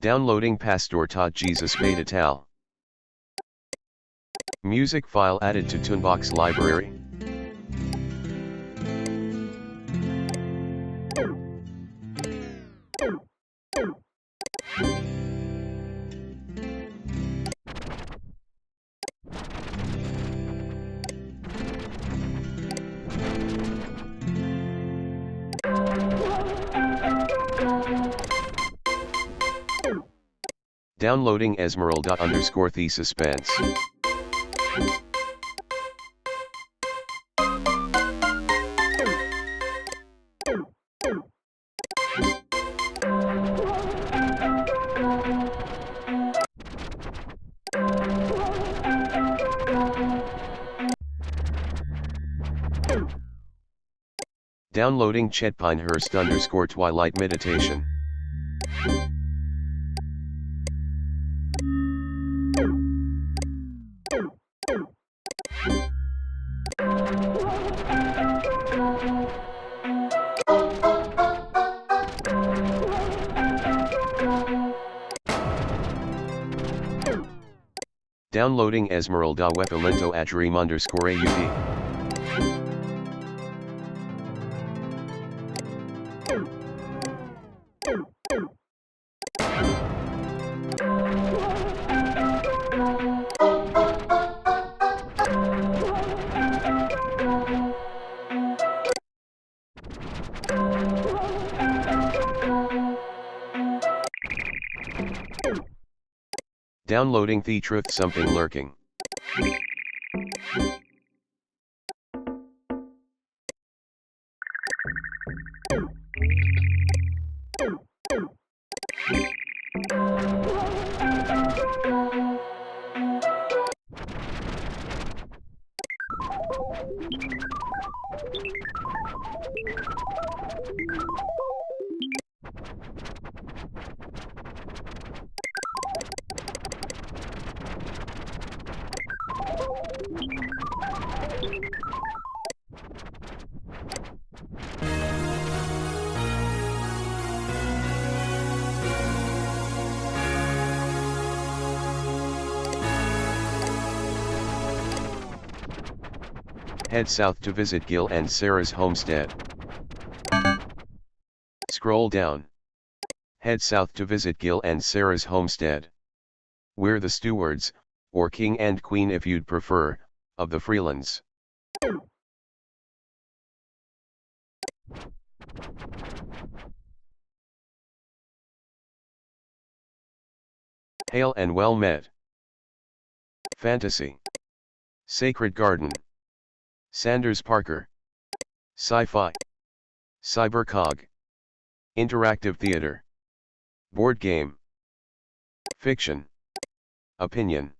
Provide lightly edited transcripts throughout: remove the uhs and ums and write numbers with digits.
Downloading Pastor Todd Jesus Beta Tal. Music file added to Tunebox library. Downloading Esmeralda_thesuspense. Downloading Chet Pinehurst_Twilight Meditation. Downloading Esmeralda Wepilento _AUD. Downloading The Truth Something Lurking. Head south to visit Gil and Sarah's homestead. Scroll down. Head south to visit Gil and Sarah's homestead. We're the stewards, or king and queen if you'd prefer, of the Freelands. Hail and well met. Fantasy. Sacred Garden. Sanders Parker. Sci-fi. Cybercog. Interactive theater. Board game. Fiction. Opinion.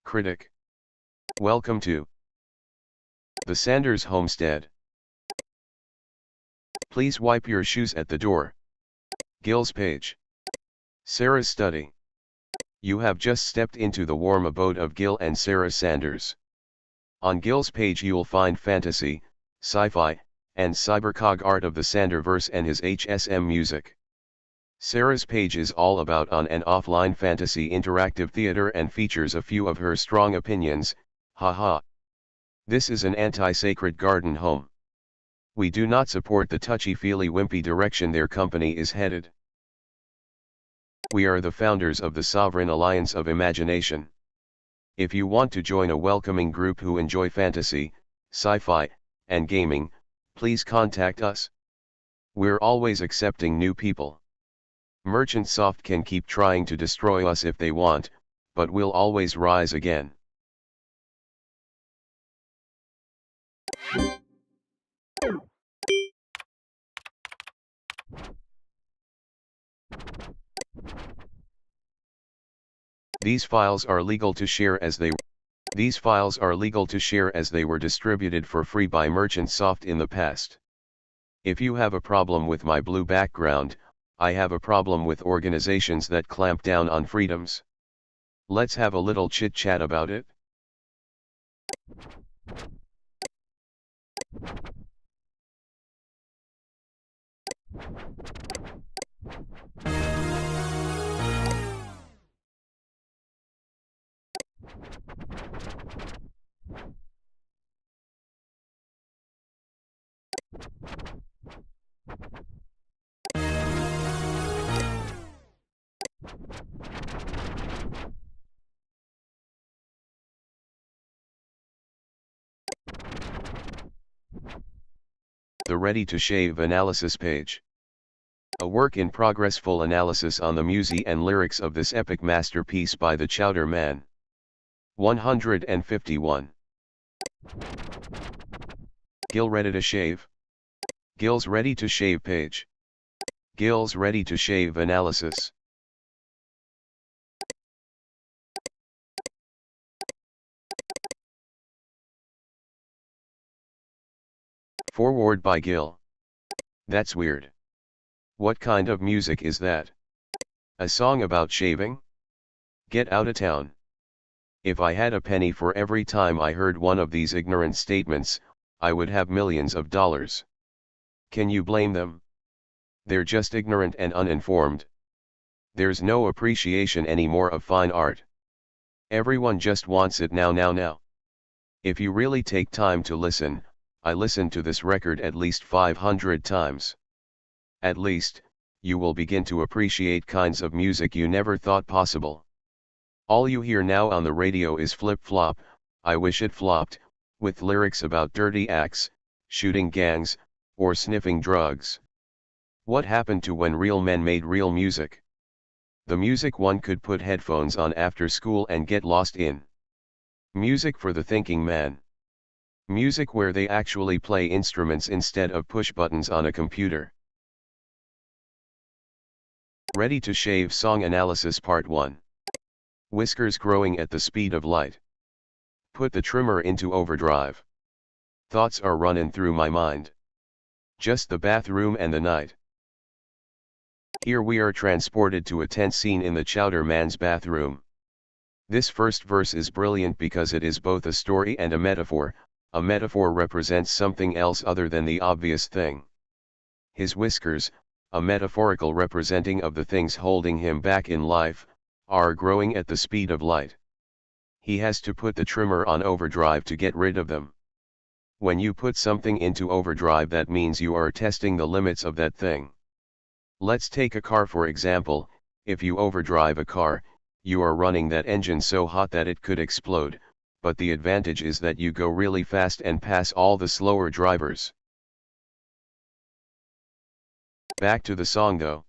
Critic. Welcome to the Sanders homestead. Please wipe your shoes at the door. Gil's page. Sarah's study. You have just stepped into the warm abode of Gil and Sarah Sanders. On Gil's page you'll find fantasy, sci-fi, and cybercog art of the Sanderverse and his HSM music. Sarah's page is all about on and offline fantasy interactive theater and features a few of her strong opinions, haha. This is an anti-sacred garden home. We do not support the touchy-feely wimpy direction their company is headed. We are the founders of the Sovereign Alliance of Imagination. If you want to join a welcoming group who enjoy fantasy, sci-fi, and gaming, please contact us. We're always accepting new people. Merchant Soft can keep trying to destroy us if they want, but we'll always rise again. These files are legal to share as they were distributed for free by Merchant Soft in the past. If you have a problem with my blue background, I have a problem with organizations that clamp down on freedoms. Let's have a little chit-chat about it. The Ready to Shave Analysis page. A work in progress full analysis on the music and lyrics of this epic masterpiece by the Chowder Man. 151. Gil Ready to Shave. Gil's Ready to Shave page. Gil's Ready to Shave Analysis. Foreword by Gil. That's weird. What kind of music is that? A song about shaving? Get out of town. If I had a penny for every time I heard one of these ignorant statements, I would have millions of dollars. Can you blame them? They're just ignorant and uninformed. There's no appreciation anymore of fine art. Everyone just wants it now. If you really take time to listen, I listened to this record at least 500 times. At least, you will begin to appreciate kinds of music you never thought possible. All you hear now on the radio is flip-flop, I wish it flopped, with lyrics about dirty acts, shooting gangs, or sniffing drugs. What happened to when real men made real music? The music one could put headphones on after school and get lost in. Music for the thinking man. Music where they actually play instruments instead of push buttons on a computer. Ready to Shave Song Analysis Part 1. Whiskers growing at the speed of light. Put the trimmer into overdrive. Thoughts are running through my mind. Just the bathroom and the night. Here we are transported to a tense scene in the Chowder Man's bathroom. This first verse is brilliant because it is both a story and a metaphor. A metaphor represents something else other than the obvious thing. His whiskers, a metaphorical representing of the things holding him back in life, are growing at the speed of light. He has to put the trimmer on overdrive to get rid of them. When you put something into overdrive, that means you are testing the limits of that thing. Let's take a car for example. If you overdrive a car, you are running that engine so hot that it could explode, but the advantage is that you go really fast and pass all the slower drivers. Back to the song though.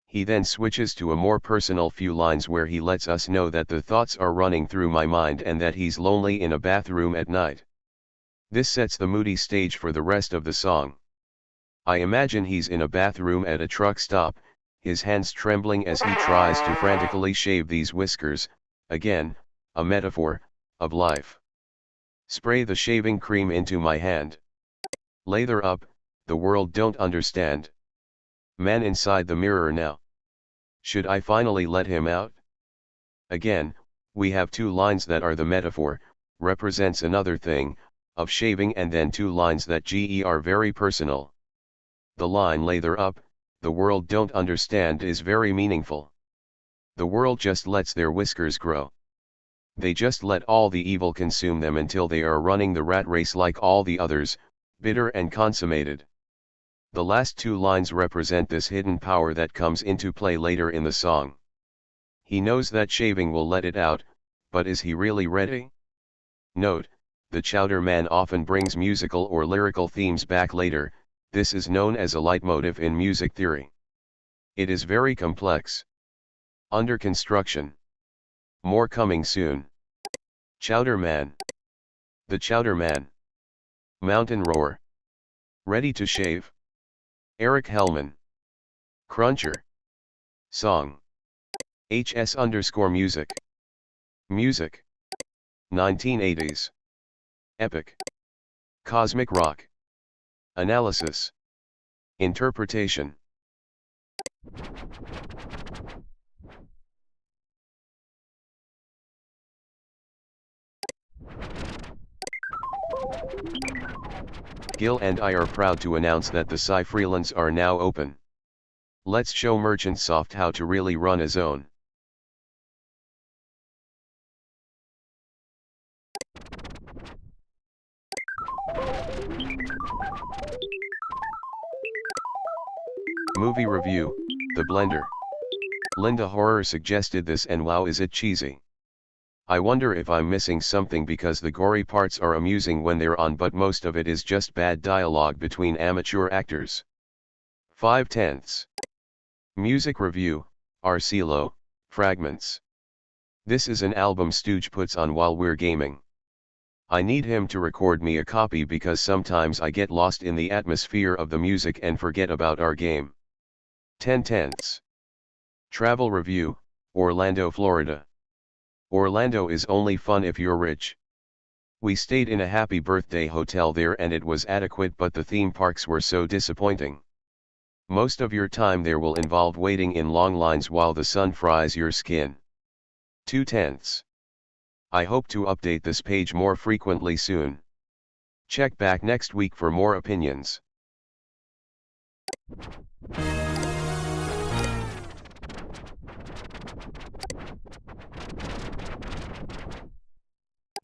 He then switches to a more personal few lines where he lets us know that the thoughts are running through my mind and that he's lonely in a bathroom at night. This sets the moody stage for the rest of the song. I imagine he's in a bathroom at a truck stop, his hands trembling as he tries to frantically shave these whiskers, again, a metaphor, of life. Spray the shaving cream into my hand. Lather up, the world don't understand. Man inside the mirror now. Should I finally let him out? Again, we have two lines that are the metaphor, represents another thing, of shaving, and then two lines that are very personal. The line lather up, the world don't understand is very meaningful. The world just lets their whiskers grow. They just let all the evil consume them until they are running the rat race like all the others, bitter and consummated. The last two lines represent this hidden power that comes into play later in the song. He knows that shaving will let it out, but is he really ready? Note, the Chowder Man often brings musical or lyrical themes back later. This is known as a leitmotif in music theory. It is very complex. Under construction. More coming soon. Chowder Man. The Chowder Man. Mountain Roar. Ready to Shave. Eric Hellman. Cruncher. Song. HS_music. Music. 1980s. Epic. Cosmic Rock. Analysis. Interpretation. Gil and I are proud to announce that the Freelance are now open. Let's show Merchant Soft how to really run a zone. Movie review, The Blender. Linda Horror suggested this and wow, is it cheesy. I wonder if I'm missing something because the gory parts are amusing when they're on, but most of it is just bad dialogue between amateur actors. 5/10. Music review, Arcelo, Fragments. This is an album Stooge puts on while we're gaming. I need him to record me a copy because sometimes I get lost in the atmosphere of the music and forget about our game. 10/10. Travel review, Orlando, Florida. Orlando is only fun if you're rich. We stayed in a happy birthday hotel there and it was adequate, but the theme parks were so disappointing. Most of your time there will involve waiting in long lines while the sun fries your skin. 2/10. I hope to update this page more frequently soon. Check back next week for more opinions.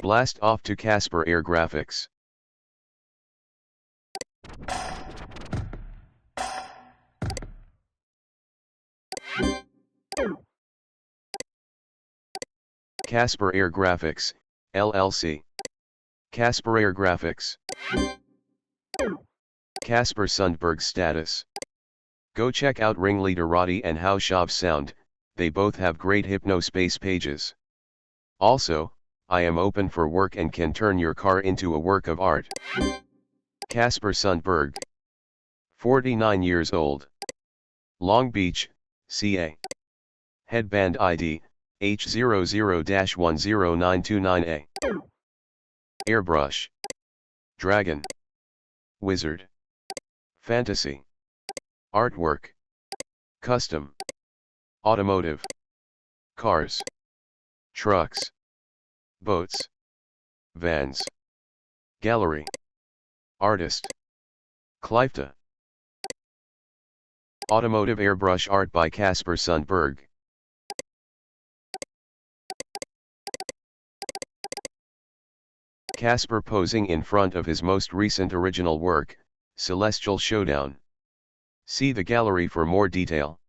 Blast off to Casper Air Graphics. Casper Air Graphics, LLC. Casper Air Graphics. Casper Sundberg status. Go check out Ringleader Roddy and How Shavs sound, they both have great Hypnospace pages. Also, I am open for work and can turn your car into a work of art. Casper Sundberg. 49 years old. Long Beach, CA. Headband ID, H00-10929A. Airbrush. Dragon. Wizard. Fantasy. Artwork. Custom. Automotive. Cars. Trucks. Boats. Vans. Gallery. Artist. Clifta. Automotive airbrush art by Casper Sundberg. Casper posing in front of his most recent original work, Celestial Showdown. See the gallery for more detail.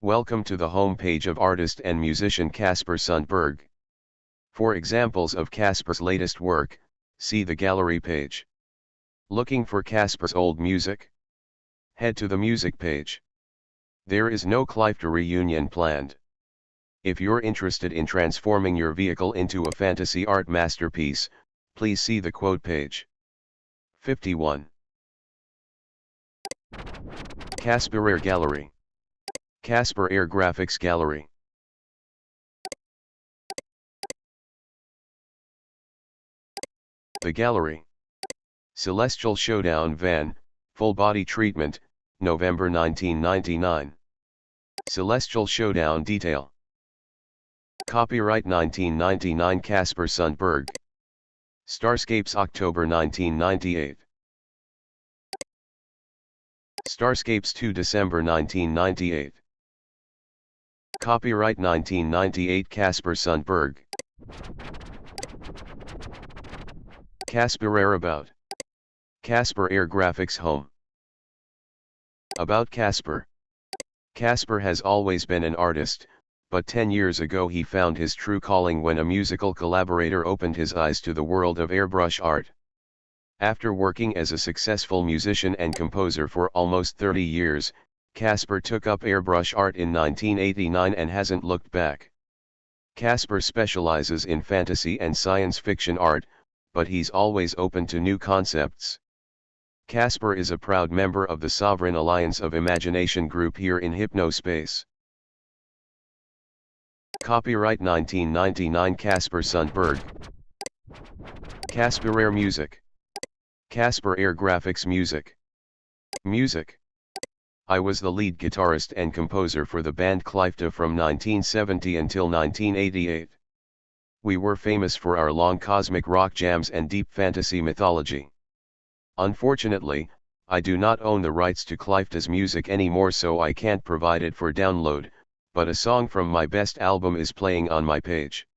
Welcome to the home page of artist and musician Casper Sundberg. For examples of Casper's latest work, see the gallery page. Looking for Casper's old music? Head to the music page. There is no Clifta reunion planned. If you're interested in transforming your vehicle into a fantasy art masterpiece, please see the quote page. 51. Casper Air Gallery. Casper Air Graphics Gallery. The Gallery. Celestial Showdown van, full body treatment, November 1999. Celestial Showdown detail. Copyright 1999 Casper Sundberg. Starscapes October 1998. Starscapes 2 December 1998. Copyright 1998 Casper Sundberg. Casper Air About. Casper Air Graphics Home. About Casper. Casper has always been an artist, but 10 years ago he found his true calling when a musical collaborator opened his eyes to the world of airbrush art. After working as a successful musician and composer for almost 30 years, Casper took up airbrush art in 1989 and hasn't looked back. Casper specializes in fantasy and science fiction art, but he's always open to new concepts. Casper is a proud member of the Sovereign Alliance of Imagination group here in Hypnospace. Copyright 1999 Casper Sundberg. Casper Air Music. Casper Air Graphics Music. Music. I was the lead guitarist and composer for the band Clifta from 1970 until 1988. We were famous for our long cosmic rock jams and deep fantasy mythology. Unfortunately, I do not own the rights to Clifta's music anymore, so I can't provide it for download, but a song from my best album is playing on my page.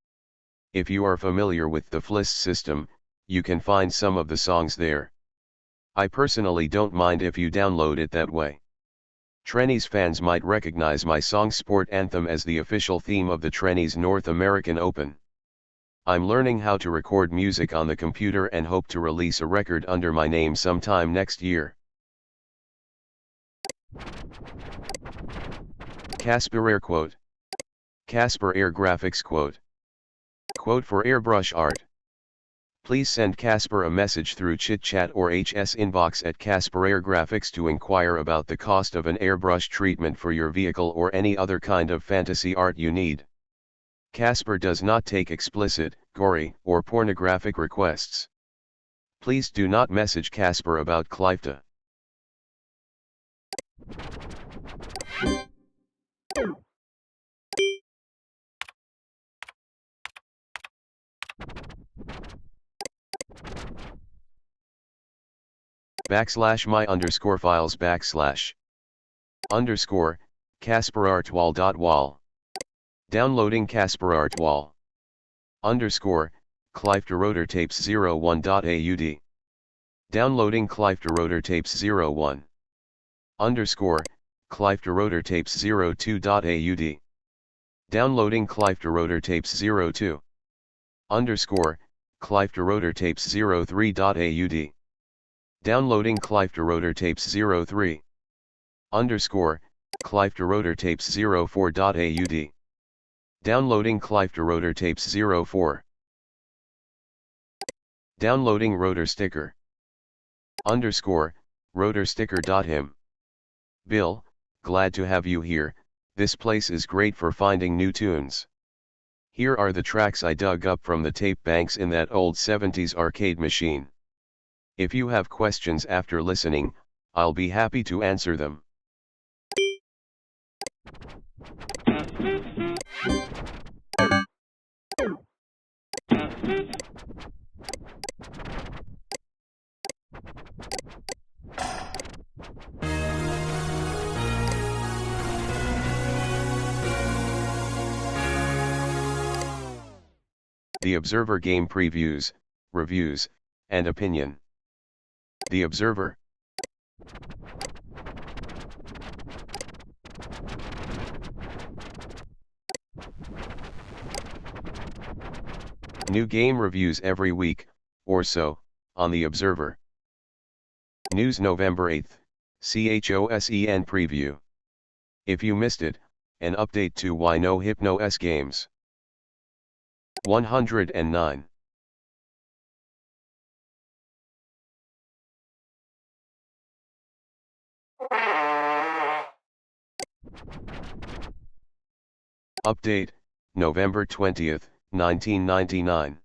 If you are familiar with the Fliss system, you can find some of the songs there. I personally don't mind if you download it that way. Trennies fans might recognize my song Sport Anthem as the official theme of the Trennies North American Open. I'm learning how to record music on the computer and hope to release a record under my name sometime next year. Casper Air Quote. Casper Air Graphics Quote. Quote for airbrush art. Please send Casper a message through chit-chat or HS inbox at Casper Air Graphics to inquire about the cost of an airbrush treatment for your vehicle or any other kind of fantasy art you need. Casper does not take explicit, gory, or pornographic requests. Please do not message Casper about Clifta. /my_files _ casperartwall.wall. Downloading casperartwall. Clifta rotor tapes 01.aud. Downloading Clifta rotor tapes 01. Clifta rotor tapes 02.aud. Downloading Clifta rotor tapes 02. Clifta rotor tapes 03.aud. Downloading Clifta rotor tapes 03. Clifta rotor tapes 04.aud. Downloading Clifta rotor tapes 04. Downloading rotor sticker. Rotorsticker.him. Bill, glad to have you here. This place is great for finding new tunes. Here are the tracks I dug up from the tape banks in that old 70s arcade machine. If you have questions after listening, I'll be happy to answer them. The Observer Game Previews, Reviews, and Opinion. The Observer. New game reviews every week, or so, on The Observer. News November 8th, CHOSEN Preview. If you missed it, an update to Why No Hypnos Games. 109. Update, November 20th, 1999.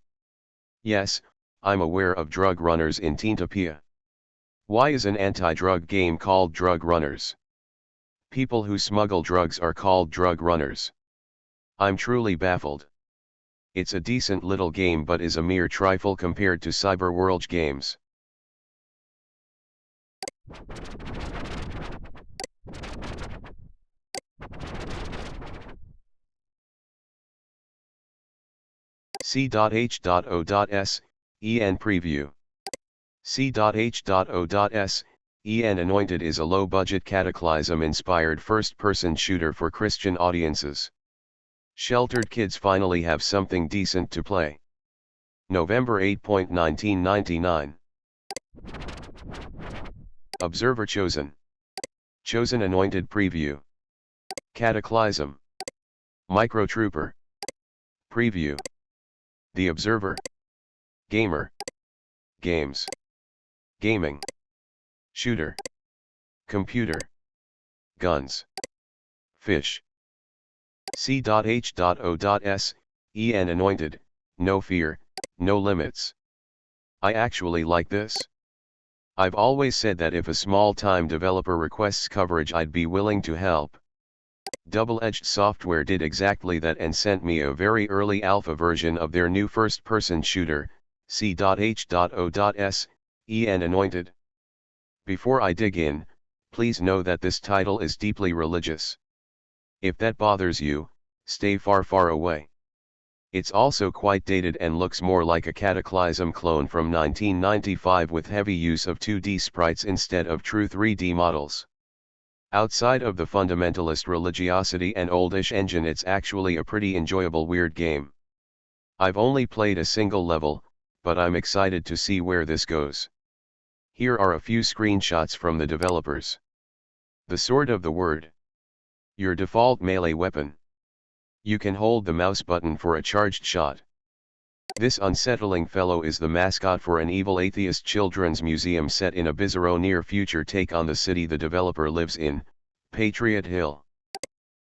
Yes, I'm aware of drug runners in Teentopia. Why is an anti-drug game called Drug Runners? People who smuggle drugs are called drug runners. I'm truly baffled. It's a decent little game but is a mere trifle compared to Cyberworld games. C.H.O.S, EN Preview. C.H.O.S, EN Anointed is a low-budget Cataclysm-inspired first-person shooter for Christian audiences. Sheltered kids finally have something decent to play. November 8, 1999. Observer chosen. Chosen Anointed Preview. Cataclysm. Microtrooper. Preview. The Observer. Gamer. Games. Gaming. Shooter. Computer. Guns. Fish. C.H.O.S. En Anointed, no fear, no limits. I actually like this. I've always said that if a small-time developer requests coverage, I'd be willing to help. Double-Edged Software did exactly that and sent me a very early alpha version of their new first-person shooter, C.H.O.S. En Anointed. Before I dig in, please know that this title is deeply religious. If that bothers you, stay far far away. It's also quite dated and looks more like a Cataclysm clone from 1995 with heavy use of 2D sprites instead of true 3D models. Outside of the fundamentalist religiosity and oldish engine, it's actually a pretty enjoyable weird game. I've only played a single level, but I'm excited to see where this goes. Here are a few screenshots from the developers. The Sword of the Word. Your default melee weapon. You can hold the mouse button for a charged shot. This unsettling fellow is the mascot for an evil atheist children's museum set in a bizarro near-future take on the city the developer lives in, Patriot Hill.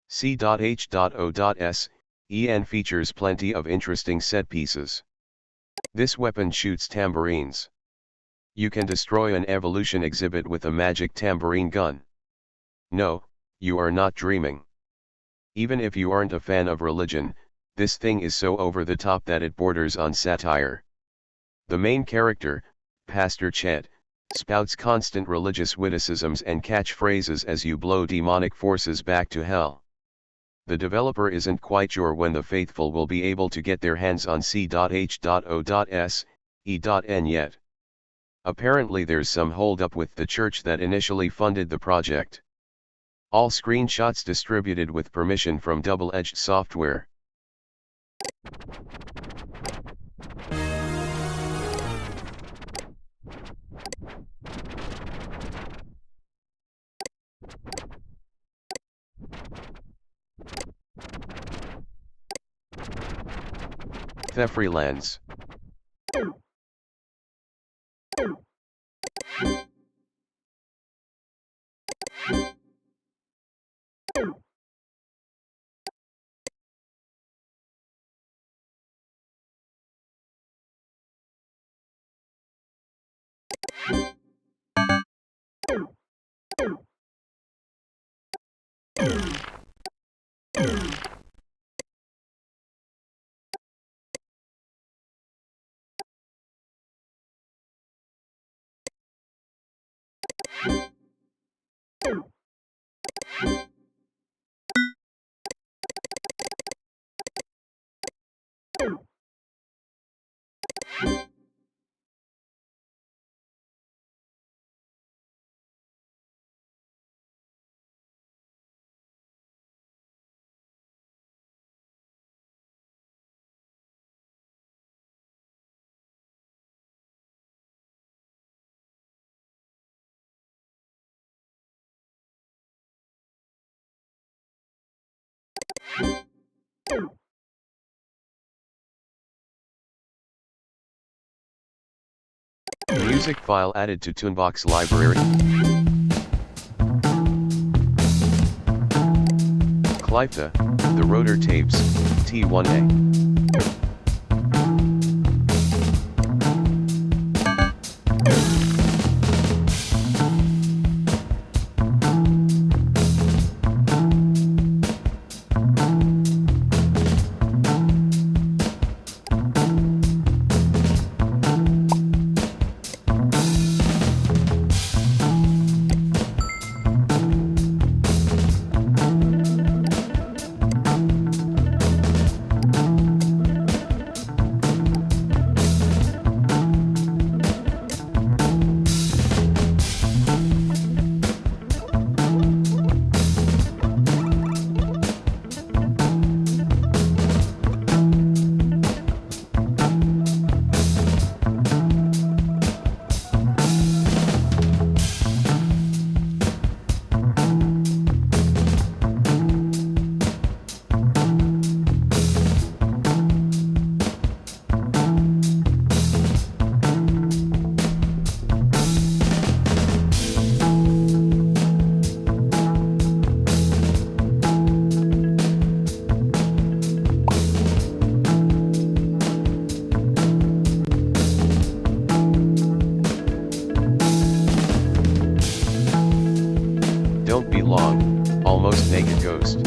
C.H.O.S. En features plenty of interesting set pieces. This weapon shoots tambourines. You can destroy an evolution exhibit with a magic tambourine gun. No, you are not dreaming. Even if you aren't a fan of religion, this thing is so over the top that it borders on satire. The main character, Pastor Chet, spouts constant religious witticisms and catchphrases as you blow demonic forces back to hell. The developer isn't quite sure when the faithful will be able to get their hands on C.H.O.S. E.N yet. Apparently there's some hold-up with the church that initially funded the project. All screenshots distributed with permission from Double-Edged Software. The Freelance. Music file added to Toonbox library. Clipta, The Rotor Tapes, T1A. long, almost naked ghost.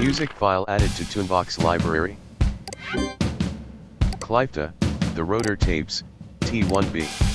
Music file added to Toonbox library. Clifta, the rotor tapes, T1B.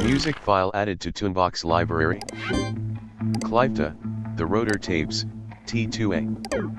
Music file added to Tunebox library. Cliveta, the rotor tapes, T2A.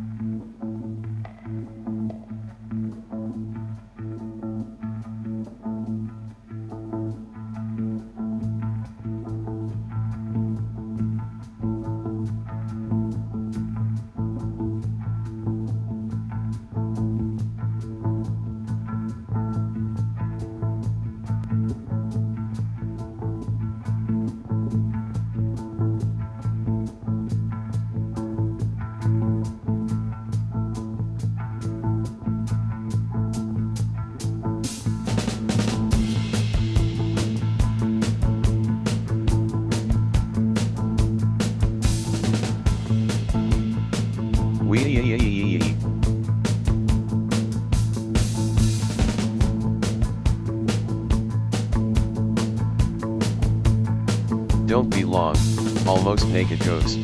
Don't be long, almost naked ghost.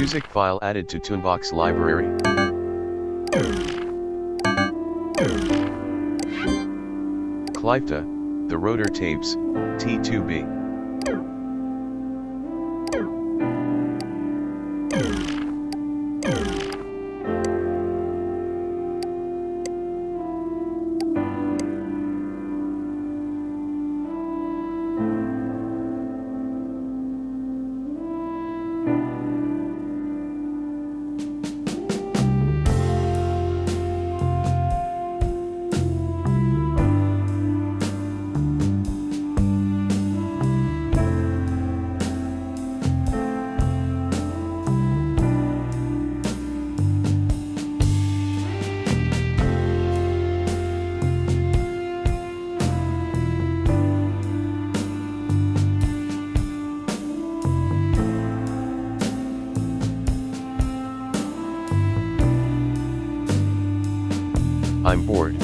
Music file added to Toonbox library. Clifta, the rotor tapes, T2B. I'm bored.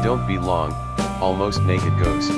Don't be long, almost naked ghost.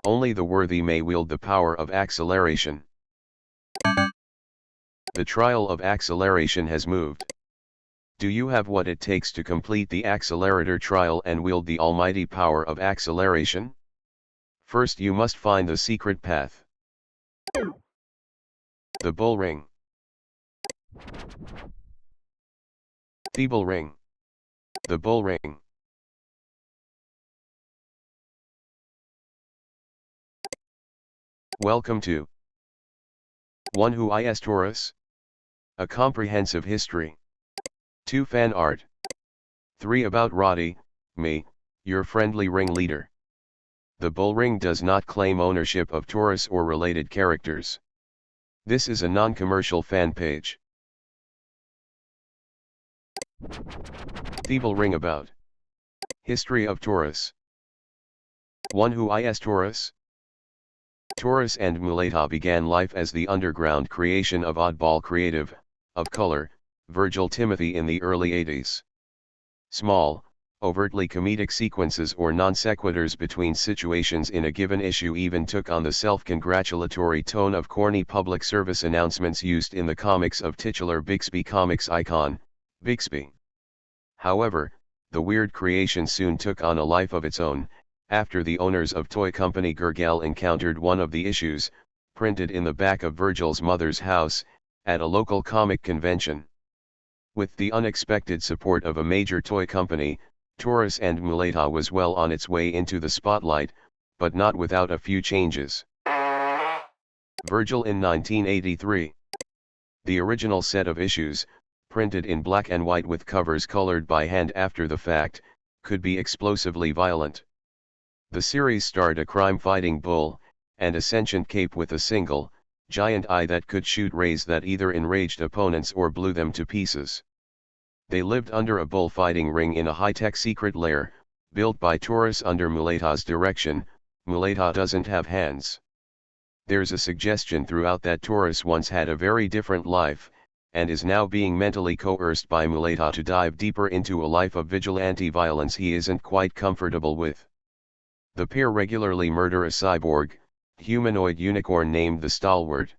Only the worthy may wield the power of acceleration. The trial of acceleration has moved. Do you have what it takes to complete the accelerator trial and wield the almighty power of acceleration? First you must find the secret path. The bull ring. Feeble ring. The bull ring. Welcome to 1. Who is Taurus? A comprehensive history. 2. Fan art. 3. About Roddy, me, your friendly ringleader. The bull ring does not claim ownership of Taurus or related characters. This is a non-commercial fan page. Feeble ring. About history of Taurus. 1. Who is Taurus? Taurus and Muleta began life as the underground creation of oddball creative, of color, Virgil Timothy in the early 80s. Small, overtly comedic sequences or non-sequiturs between situations in a given issue even took on the self-congratulatory tone of corny public service announcements used in the comics of titular Bixby Comics icon, Bixby. However, the weird creation soon took on a life of its own, after the owners of toy company Gurgel encountered one of the issues, printed in the back of Virgil's mother's house, at a local comic convention. With the unexpected support of a major toy company, Taurus and Muleta was well on its way into the spotlight, but not without a few changes. Virgil in 1983. The original set of issues, printed in black and white with covers colored by hand after the fact, could be explosively violent. The series starred a crime-fighting bull, and a sentient cape with a single, giant eye that could shoot rays that either enraged opponents or blew them to pieces. They lived under a bullfighting ring in a high-tech secret lair, built by Taurus under Muleta's direction. Muleta doesn't have hands. There's a suggestion throughout that Taurus once had a very different life, and is now being mentally coerced by Muleta to dive deeper into a life of vigilante violence he isn't quite comfortable with. The pair regularly murder a cyborg, humanoid unicorn named the Stalwart.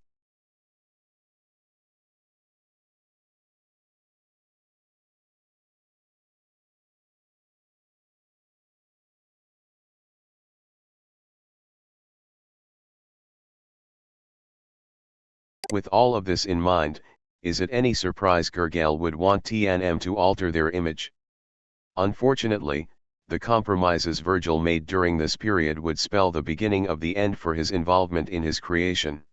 With all of this in mind, is it any surprise Gurgel would want TNM to alter their image? Unfortunately, the compromises Virgil made during this period would spell the beginning of the end for his involvement in his creation.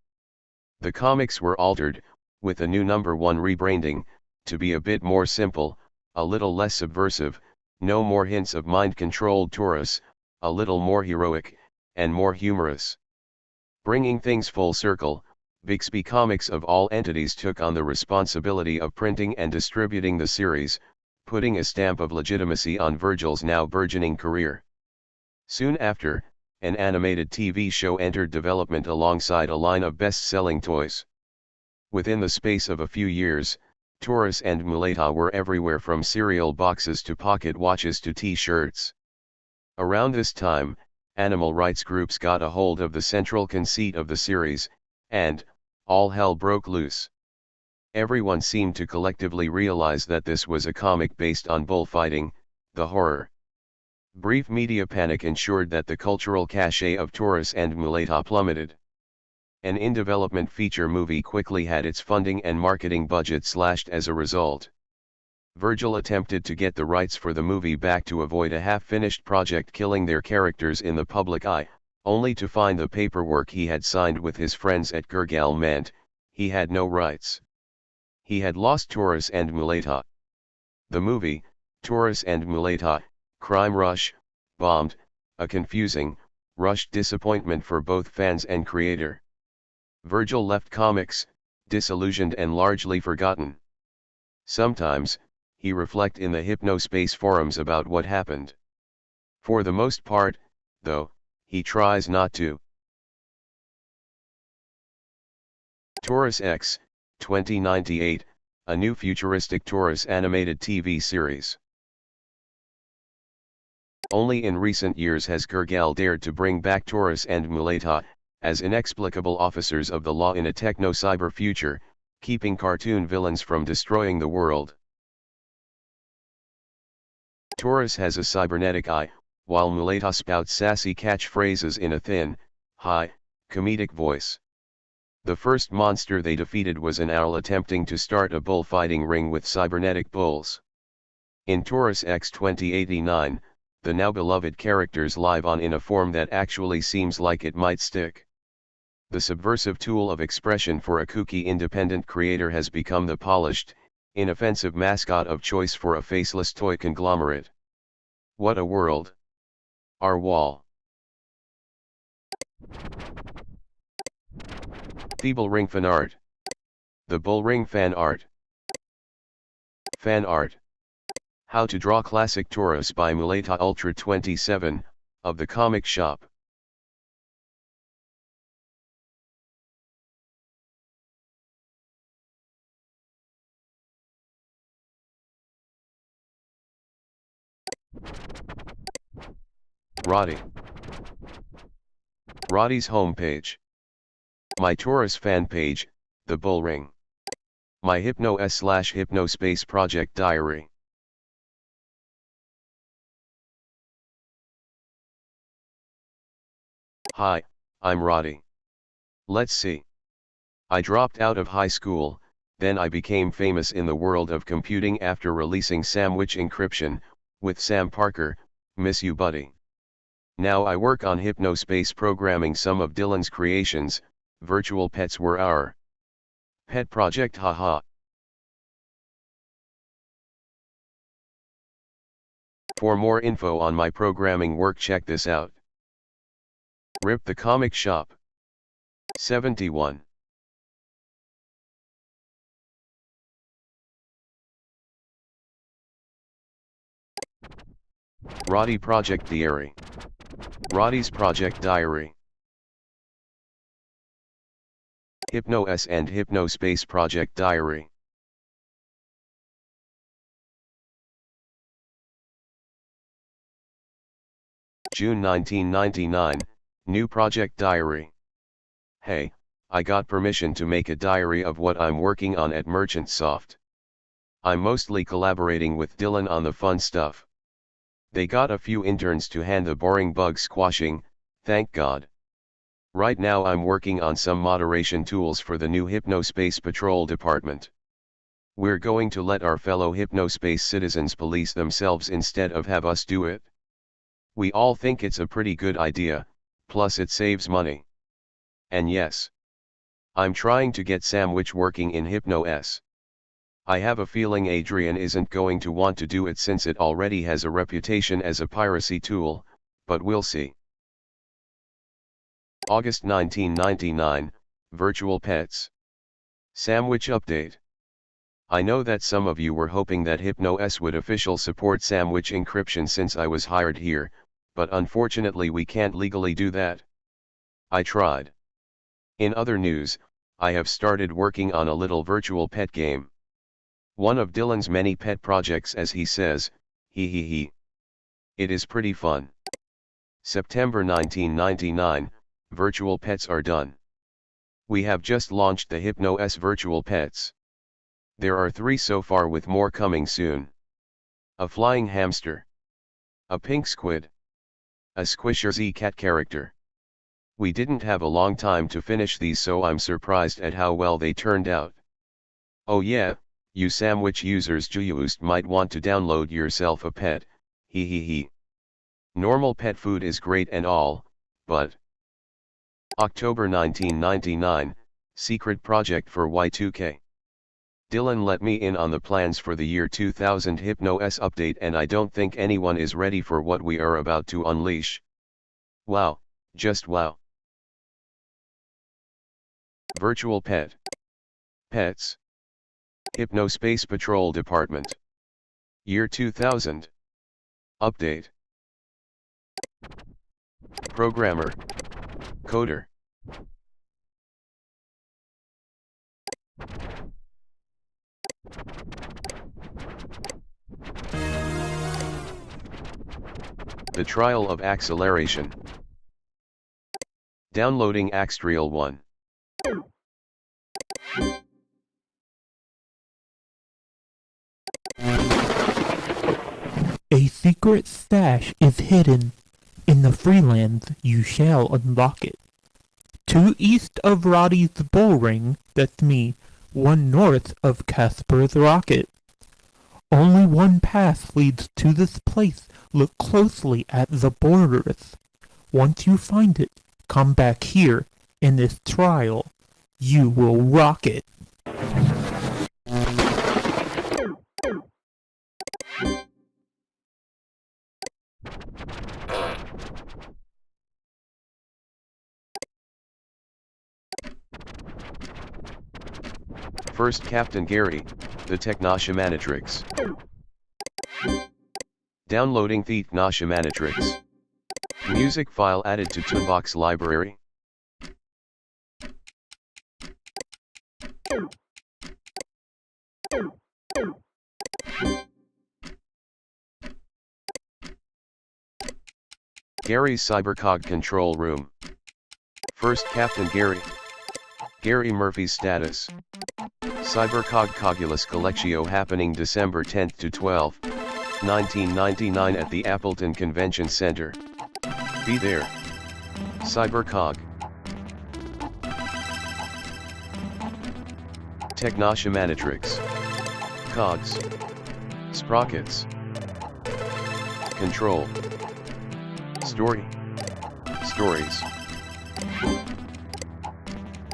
The comics were altered, with a new number 1 rebranding, to be a bit more simple, a little less subversive, no more hints of mind-controlled Taurus, a little more heroic, and more humorous. Bringing things full circle, Bixby Comics of all entities took on the responsibility of printing and distributing the series, putting a stamp of legitimacy on Virgil's now burgeoning career. Soon after, an animated TV show entered development alongside a line of best-selling toys. Within the space of a few years, Taurus and Muleta were everywhere from cereal boxes to pocket watches to t-shirts. Around this time, animal rights groups got a hold of the central conceit of the series, and all hell broke loose. Everyone seemed to collectively realize that this was a comic based on bullfighting, the horror. Brief media panic ensured that the cultural cachet of Taurus and Muleta plummeted. An in-development feature movie quickly had its funding and marketing budget slashed as a result. Virgil attempted to get the rights for the movie back to avoid a half-finished project killing their characters in the public eye, only to find the paperwork he had signed with his friends at Gurgel meant he had no rights. He had lost Taurus and Muleta. The movie, Taurus and Muleta, Crime Rush, bombed, a confusing, rushed disappointment for both fans and creator. Virgil left comics, disillusioned and largely forgotten. Sometimes, he reflects in the Hypnospace forums about what happened. For the most part, though, he tries not to. Taurus X, 2098, a new futuristic Taurus animated TV series. Only in recent years has Gurgel dared to bring back Taurus and Muleta, as inexplicable officers of the law in a techno-cyber future, keeping cartoon villains from destroying the world. Taurus has a cybernetic eye, while Muleta spouts sassy catchphrases in a thin, high, comedic voice. The first monster they defeated was an owl attempting to start a bullfighting ring with cybernetic bulls. In Taurus X 2089, the now beloved characters live on in a form that actually seems like it might stick. The subversive tool of expression for a kooky independent creator has become the polished, inoffensive mascot of choice for a faceless toy conglomerate. What a world! Our wall. Feeble Ring Fan Art. The Bull Ring Fan Art. Fan Art. How to Draw Classic Taurus by Muleta Ultra 27, of the Comic Shop. Roddy. Roddy's homepage. My Taurus fan page, the Bull Ring. My Hypnospace project diary. Hi, I'm Roddy. Let's see. I dropped out of high school, then I became famous in the world of computing after releasing Sandwich Encryption, with Sam Parker, miss you buddy. Now I work on Hypnospace programming some of Dylan's creations, virtual pets were our pet project haha. For more info on my programming work check this out. Rip the Comic Shop. 71. Roddy Project Diary. Roddy's Project Diary. Hypnos and Hypnospace Project Diary. June 1999, New Project Diary. Hey, I got permission to make a diary of what I'm working on at Merchant Soft. I'm mostly collaborating with Dylan on the fun stuff. They got a few interns to hand the boring bug squashing, thank God. Right now I'm working on some moderation tools for the new Hypnospace Patrol Department. We're going to let our fellow Hypnospace citizens police themselves instead of have us do it. We all think it's a pretty good idea, plus it saves money. And yes, I'm trying to get Sandwich working in Hypnos. I have a feeling Adrian isn't going to want to do it since it already has a reputation as a piracy tool, but we'll see. August 1999, Virtual Pets. Sandwich Update. I know that some of you were hoping that Hypnos would officially support Sandwich encryption since I was hired here, but unfortunately we can't legally do that. I tried. In other news, I have started working on a little virtual pet game. One of Dylan's many pet projects as he says, he. It is pretty fun. September 1999, virtual pets are done. We have just launched the Hypnos virtual pets. There are 3 so far with more coming soon. A flying hamster. A pink squid. A squishy cat character. We didn't have a long time to finish these so I'm surprised at how well they turned out. Oh yeah, you Sandwich users just might want to download yourself a pet, he. Normal pet food is great and all, but... October 1999, Secret Project for Y2K. Dylan let me in on the plans for the year 2000 Hypnos update and I don't think anyone is ready for what we are about to unleash. Wow, just wow. Virtual Pet. Pets. Hypnospace Patrol Department. Year 2000. Update. Programmer. Coder. The Trial of Acceleration. Downloading Axtrial 1. A secret stash is hidden. In the Freelands, you shall unlock it. 2 east of Roddy's bullring, that's me, 1 north of Casper's rocket. Only one path leads to this place. Look closely at the borders. Once you find it, come back here. In this trial, you will rock it. First Captain Gary, the Technoshamanatrix. Downloading the Technoshamanatrix. Music file added to Toolbox library. Gary's Cybercog Control Room. First Captain Gary. Gary Murphy's status. Cybercog Cogulus Collectio happening December 10 to 12, 1999 at the Appleton Convention Center. Be there. Cybercog. Technoshamanatrix. Cogs. Sprockets. Control. Story. Stories.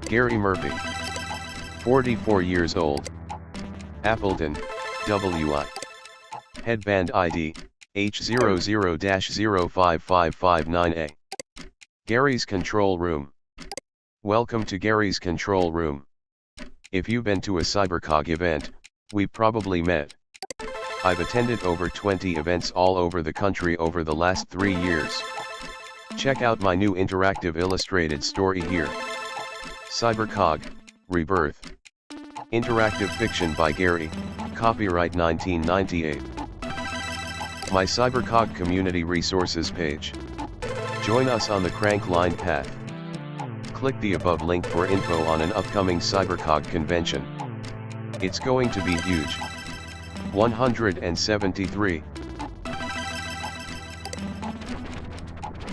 Gary Murphy. 44 years old. Appleton, WI. Headband ID, H00-05559A. Gary's Control Room. Welcome to Gary's Control Room. If you've been to a Cybercog event, we've probably met. I've attended over 20 events all over the country over the last 3 years. Check out my new interactive illustrated story here. Cybercog, Rebirth. Interactive fiction by Gary, copyright 1998. My Cybercog community resources page. Join us on the Crankline path. Click the above link for info on an upcoming Cybercog convention. It's going to be huge. 173.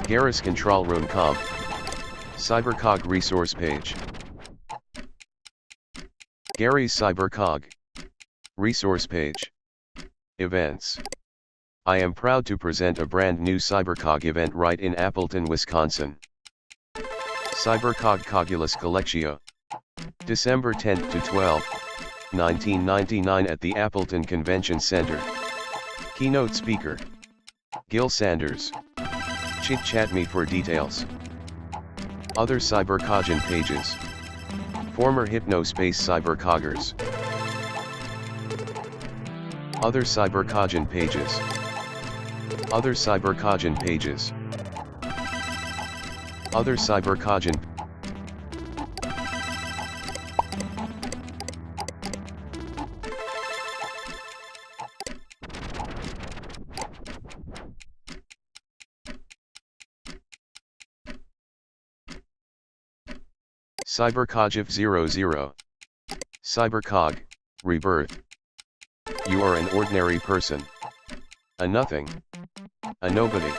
Gary's Control Room Comp. Cybercog resource page. Gary's Cybercog. Resource page. Events. I am proud to present a brand new Cybercog event right in Appleton, Wisconsin. Cybercog Cogulus Collectio. December 10 to 12, 1999 at the Appleton Convention Center. Keynote speaker. Gil Sanders. Chit chat me for details. Other Cybercoggin pages. Former Hypnospace Cybercoggers. Other Cybercoggin pages. Other Cybercoggin pages. Other Cybercoggin. Cybercog 00. Cybercog, Rebirth. You are an ordinary person. A nothing. A nobody.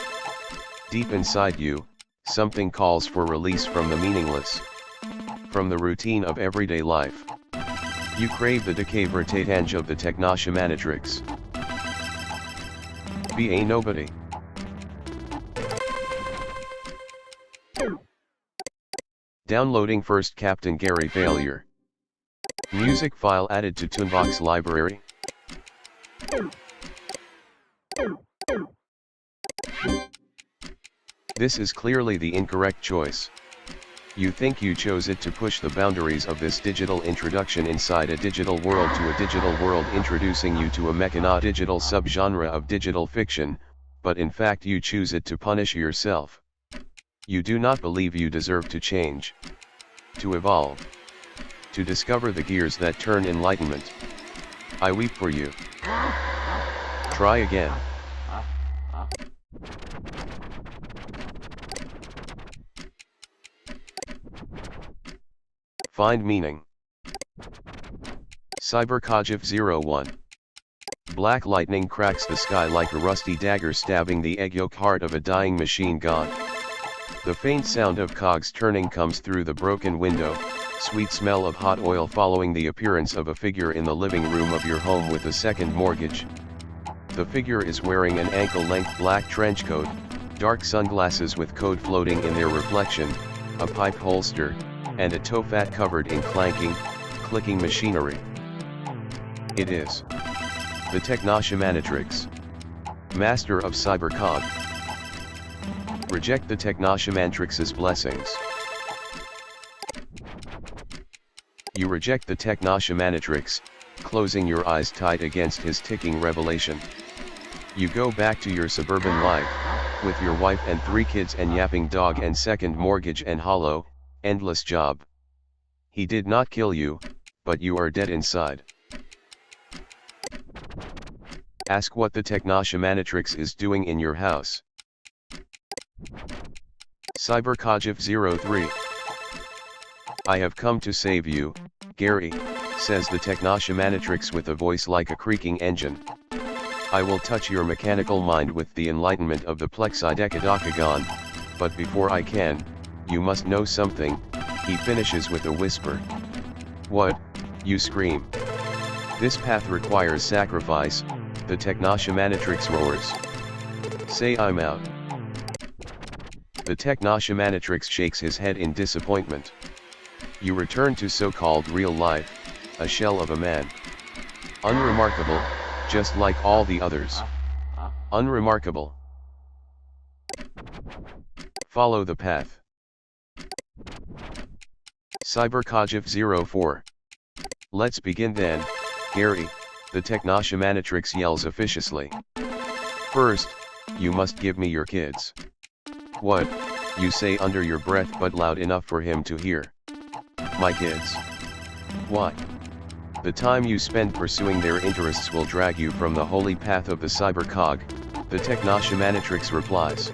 Deep inside you, something calls for release from the meaningless. From the routine of everyday life. You crave the decay vertitange of the Technoshamanatrix. Be a nobody. Downloading first Captain Gary failure. Music file added to Toonbox library. This is clearly the incorrect choice. You think you chose it to push the boundaries of this digital introduction inside a digital world to a digital world, introducing you to a mechano-digital subgenre of digital fiction, but in fact you choose it to punish yourself. You do not believe you deserve to change, to evolve, to discover the gears that turn enlightenment. I weep for you. Try again. Find meaning. Cybercog 01. Black lightning cracks the sky like a rusty dagger stabbing the egg yolk heart of a dying machine god. The faint sound of cogs turning comes through the broken window, sweet smell of hot oil following the appearance of a figure in the living room of your home with a second mortgage. The figure is wearing an ankle-length black trench coat, dark sunglasses with code floating in their reflection, a pipe holster, and a toe-fat covered in clanking, clicking machinery. It is the Technoshamanatrix, master of Cybercog. Reject the Technoshamantrix's blessings. You reject the Technoshamatrix, closing your eyes tight against his ticking revelation. You go back to your suburban life, with your wife and 3 kids and yapping dog and second mortgage and hollow, endless job. He did not kill you, but you are dead inside. Ask what the Technoshamatrix is doing in your house. Cybercogif03. I have come to save you, Gary, says the Technoshamatrix with a voice like a creaking engine. I will touch your mechanical mind with the enlightenment of the Plexidecadoctagon, but before I can, you must know something, he finishes with a whisper. What? You scream. This path requires sacrifice, the Technoshamatrix roars. Say I'm out. The Technoshamatrix shakes his head in disappointment. You return to so-called real life, a shell of a man. Unremarkable, just like all the others. Unremarkable. Follow the path. Cybercogif04. Let's begin then, Gary, the Technoshamatrix yells officiously. First, you must give me your kids. What? You say under your breath but loud enough for him to hear. My kids. Why? The time you spend pursuing their interests will drag you from the holy path of the Cybercog, the Technoshamatrix replies.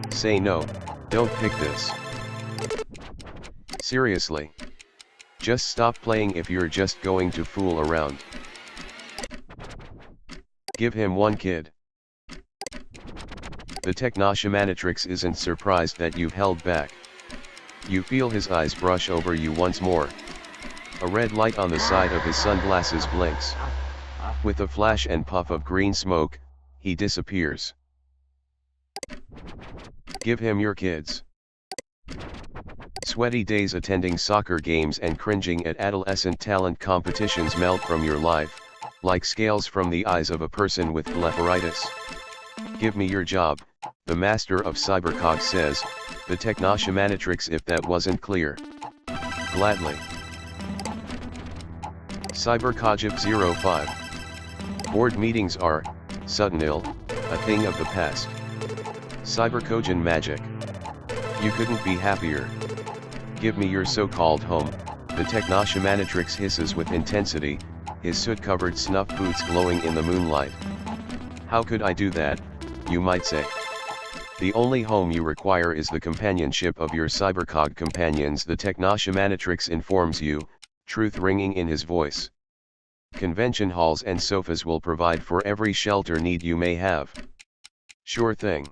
Say no, don't pick this. Seriously. Just stop playing if you're just going to fool around. Give him 1 kid. The Technoshamatrix isn't surprised that you've held back. You feel his eyes brush over you once more. A red light on the side of his sunglasses blinks. With a flash and puff of green smoke, he disappears. Give him your kids. Sweaty days attending soccer games and cringing at adolescent talent competitions melt from your life, like scales from the eyes of a person with blepharitis. Give me your job, the master of Cybercog says, the Technoshamatrix if that wasn't clear. Gladly. Cybercogif05. Board meetings are, suddenly, a thing of the past. Cybercogen magic. You couldn't be happier. Give me your so-called home, the Technoshamatrix hisses with intensity, his soot-covered snuff boots glowing in the moonlight. How could I do that, you might say? The only home you require is the companionship of your Cybercog companions, the Technoshamatrix informs you, truth ringing in his voice. Convention halls and sofas will provide for every shelter need you may have. Sure thing.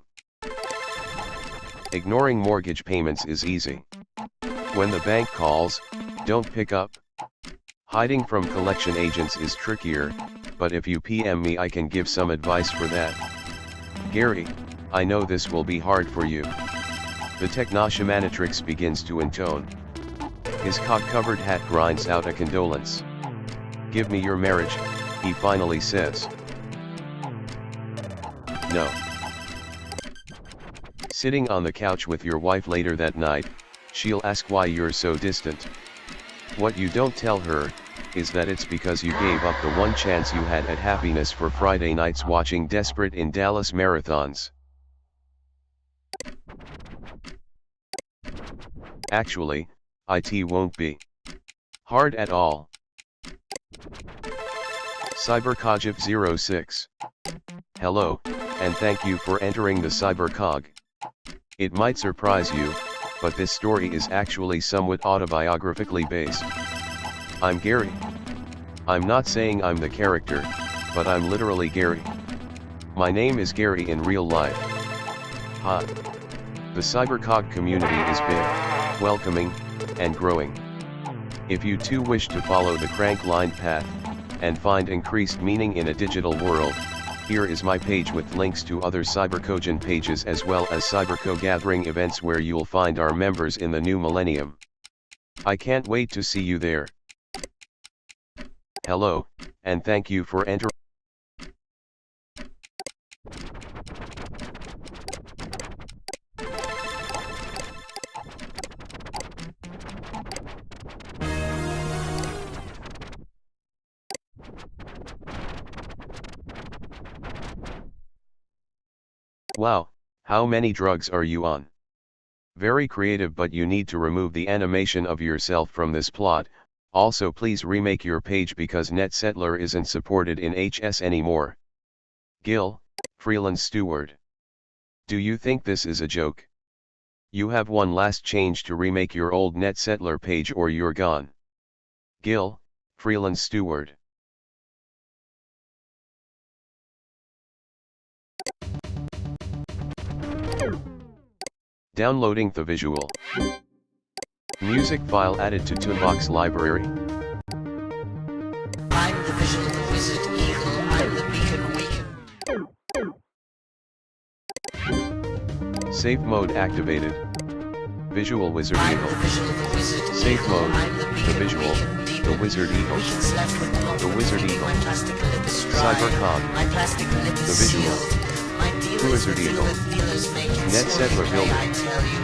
Ignoring mortgage payments is easy. When the bank calls, don't pick up. Hiding from collection agents is trickier, but if you PM me I can give some advice for that. Gary, I know this will be hard for you. The Technoshamatrix begins to intone. His cog-covered hat grinds out a condolence. Give me your marriage, he finally says. No. Sitting on the couch with your wife later that night, she'll ask why you're so distant. What you don't tell her, is that it's because you gave up the one chance you had at happiness for Friday nights watching Desperate in Dallas marathons. Actually, it won't be hard at all. Cybercogif06. Hello, and thank you for entering the Cybercog. It might surprise you, but this story is actually somewhat autobiographically based. I'm Gary. I'm not saying I'm the character, but I'm literally Gary. My name is Gary in real life. Ha. The CyberCog community is big, welcoming, and growing. If you too wish to follow the crank-line path, and find increased meaning in a digital world, here is my page with links to other CyberCogen pages as well as CyberCo gathering events where you'll find our members in the new millennium. I can't wait to see you there. Hello, and thank you for entering. Wow, how many drugs are you on? Very creative, but you need to remove the animation of yourself from this plot. Also please remake your page because NetSettler isn't supported in HS anymore. Gil, freelance steward. Do you think this is a joke? You have one last change to remake your old NetSettler page or you're gone. Gil, freelance steward. Downloading the visual. Music file added to Toonbox library. I'm the visual wizard eagle, I'm the beacon weaken. Safe mode activated. Visual wizard I'm eagle. the visual wizard Safe eagle, mode, I'm the beacon visual, weaken, deep the wizard eagle. weakens left with The wizard eagle. My plastic lip is dry. CyberCog. My plastic lip is The visual. sealed. My deal The is wizard with eagle. you and dealers make it NetSettler only builder. play, I tell you.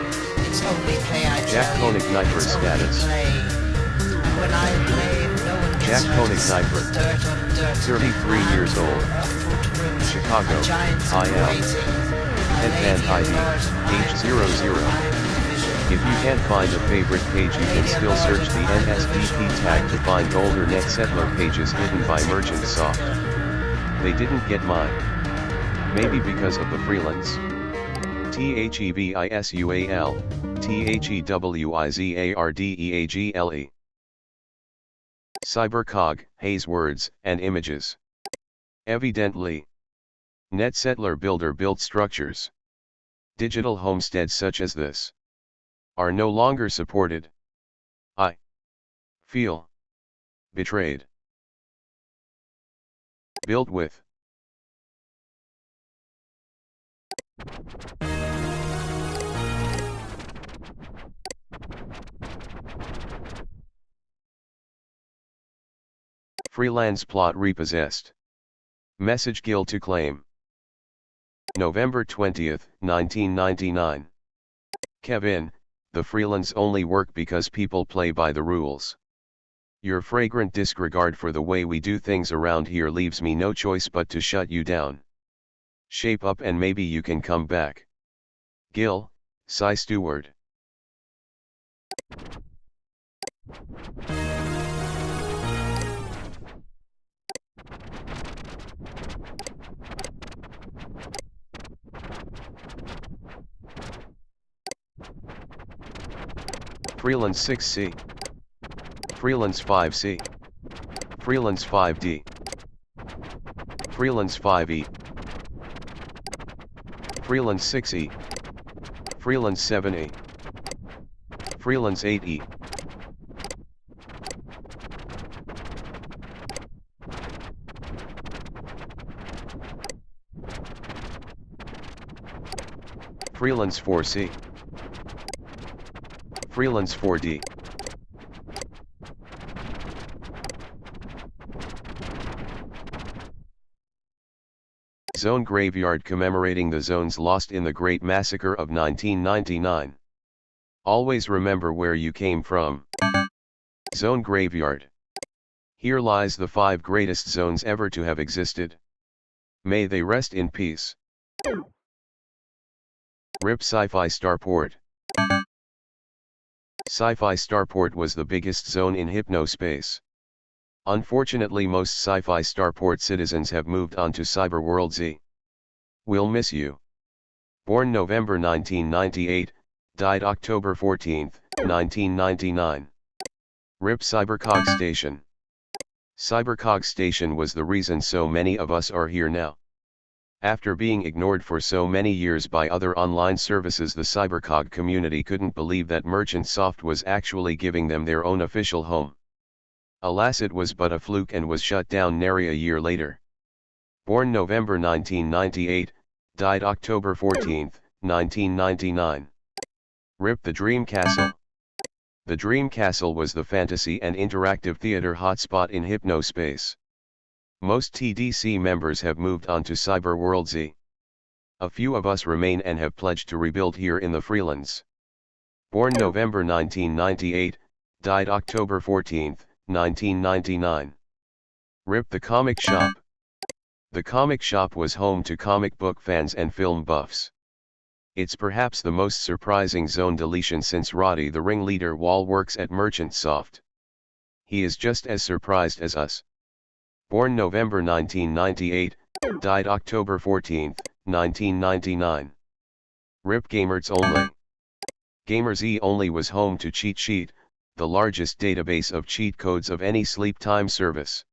It's only play, I Jack tell you. Koenig Knifer It's status. only play. And when I play, no one gets Jack hurt. Koenig It's Knifer. dirt on dirt. 33 years old. A footprint. Chicago. A giant I am. waiting. Headband ID, age 00. If you can't find a favorite page, you can still search the NSDP tag to find older NetSettler pages hidden by Merchant Soft. They didn't get mine. Maybe because of the freelance. THEVISUAL, THEWIZARDEAGLE. CyberCog, haze words and images. Evidently. NetSettler builder built structures. Digital homesteads such as this are no longer supported. I feel betrayed. Built with freelance plot repossessed. Message Guild to claim. November 20th, 1999. Kevin, the freelance only work because people play by the rules. Your fragrant disregard for the way we do things around here leaves me no choice but to shut you down. Shape up and maybe you can come back. Gil, Cy Steward. Freelance 6C. Freelance 5C. Freelance 5D. Freelance 5E. Freelance 6E. Freelance 7E. Freelance 8E. Freelance 4C. Freelance 4D. Zone Graveyard commemorating the zones lost in the Great Massacre of 1999. Always remember where you came from. Zone Graveyard. Here lies the 5 greatest zones ever to have existed. May they rest in peace. RIP Sci-Fi Starport. Sci-Fi Starport was the biggest zone in Hypnospace. Unfortunately, most Sci-Fi Starport citizens have moved on to Cyberworld Z. We'll miss you. Born November 1998, died October 14, 1999. RIP Cybercog Station. Cybercog Station was the reason so many of us are here now. After being ignored for so many years by other online services, the cybercog community couldn't believe that Merchantsoft was actually giving them their own official home. Alas, it was but a fluke and was shut down nary a year later. Born November 1998, died October 14, 1999. RIP the Dream Castle. The Dream Castle was the fantasy and interactive theater hotspot in Hypnospace. Most TDC members have moved on to Cyberworld Z. A few of us remain and have pledged to rebuild here in the Freelands. Born November 1998, died October 14, 1999. RIP the Comic Shop. The comic shop was home to comic book fans and film buffs. It's perhaps the most surprising zone deletion since Roddy the ringleader Wall works at Merchantsoft. He is just as surprised as us. Born November 1998, died October 14, 1999. RIP Gamers Only. Gamers Only was home to Cheat Sheet, the largest database of cheat codes of any sleep time service.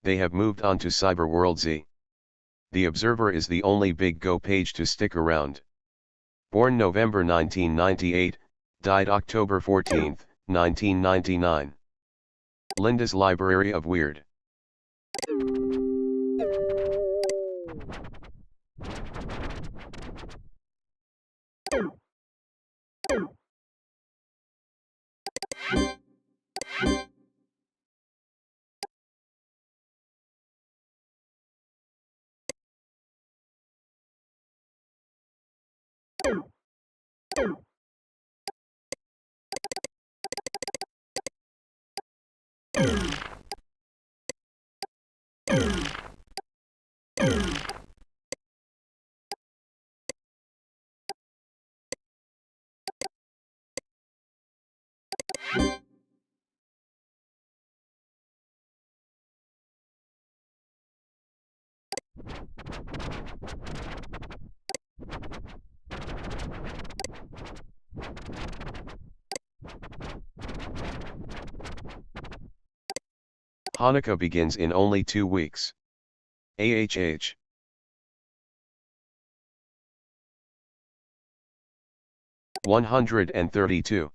They have moved on to Cyberworld Z. The Observer is the only big go page to stick around. Born November 1998, died October 14, 1999. Linda's Library of Weird. Hanukkah begins in only 2 weeks. AHH. $132.